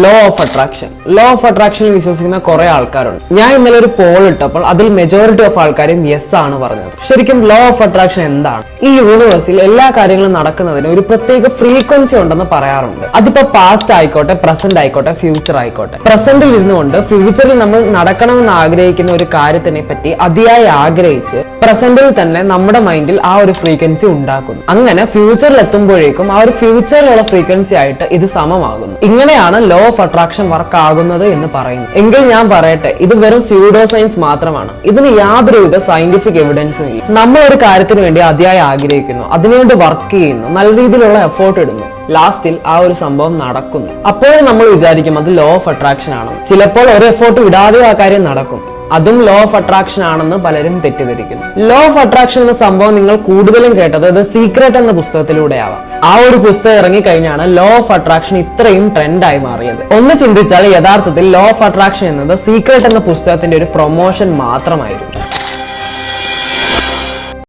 Law of attraction. Law of അട്രാക്ഷനിൽ വിശ്വസിക്കുന്ന കുറെ ആൾക്കാരുണ്ട്. ഞാൻ ഇന്നലെ ഒരു പോൾ ഇട്ടപ്പോൾ അതിൽ മെജോറിറ്റി ഓഫ് ആൾക്കാരും യെസ് ആണ് പറഞ്ഞത്. ശരിക്കും ലോ ഓഫ് അട്രാക്ഷൻ എന്താണ്? ഈ യൂണിവേഴ്സിൽ എല്ലാ കാര്യങ്ങളും നടക്കുന്നതിന് ഒരു പ്രത്യേക ഫ്രീക്വൻസി ഉണ്ടെന്ന് പറയാറുണ്ട്. അതിപ്പോ പാസ്റ്റ് ആയിക്കോട്ടെ, പ്രസന്റ് ആയിക്കോട്ടെ, ഫ്യൂച്ചർ ആയിക്കോട്ടെ. പ്രസന്റിൽ ഇരുന്നുകൊണ്ട് ഫ്യൂച്ചറിൽ നമ്മൾ നടക്കണമെന്ന് ആഗ്രഹിക്കുന്ന ഒരു കാര്യത്തിനെ പറ്റി അതിയായി ആഗ്രഹിച്ച് പ്രസന്റിൽ തന്നെ നമ്മുടെ മൈൻഡിൽ ആ ഒരു ഫ്രീക്വൻസി ഉണ്ടാക്കുന്നു. അങ്ങനെ ഫ്യൂച്ചറിൽ എത്തുമ്പോഴേക്കും ആ ഒരു ഫ്യൂച്ചറിലുള്ള ഫ്രീക്വൻസി ആയിട്ട് ഇത് സമമാകുന്നു. ഇങ്ങനെയാണ് ലോ ഓഫ് അട്രാക്ഷൻ വർക്ക് ആകുന്നത് എന്ന് പറയുന്നു. എങ്കിൽ ഞാൻ പറയട്ടെ, ഇത് വെറും സ്യൂഡോ സയൻസ് മാത്രമാണ്. ഇതിന് യാതൊരുവിധ സയന്റിഫിക് എവിഡൻസും ഇല്ല. നമ്മൾ ഒരു കാര്യത്തിന് വേണ്ടി അതിയായി ആഗ്രഹിക്കുന്നു, അതിനുവേണ്ടി വർക്ക് ചെയ്യുന്നു, നല്ല രീതിയിലുള്ള എഫോർട്ട് ഇടുന്നു, ലാസ്റ്റിൽ ആ ഒരു സംഭവം നടക്കുന്നു. അപ്പോഴും നമ്മൾ വിചാരിക്കും അത് ലോ ഓഫ് അട്രാക്ഷൻ ആണ്. ചിലപ്പോൾ ഒരു എഫോർട്ട് ഇടാതെ ആ കാര്യം നടക്കും. അതും ലോ ഓഫ് അട്രാക്ഷൻ ആണെന്ന് പലരും തെറ്റിദ്ധരിക്കുന്നു. ലോ ഓഫ് അട്രാക്ഷൻ എന്ന സംഭവം നിങ്ങൾ കൂടുതലും കേട്ടത് ദ സീക്രട്ട് എന്ന പുസ്തകത്തിലൂടെയാവാം. ആ ഒരു പുസ്തകം ഇറങ്ങിക്കഴിഞ്ഞാണ് ലോ ഓഫ് അട്രാക്ഷൻ ഇത്രയും ട്രെൻഡായി മാറിയത്. ഒന്ന് ചിന്തിച്ചാൽ യഥാർത്ഥത്തിൽ ലോ ഓഫ് അട്രാക്ഷൻ എന്നത് സീക്രട്ട് എന്ന പുസ്തകത്തിന്റെ ഒരു പ്രൊമോഷൻ മാത്രമായിരുന്നു.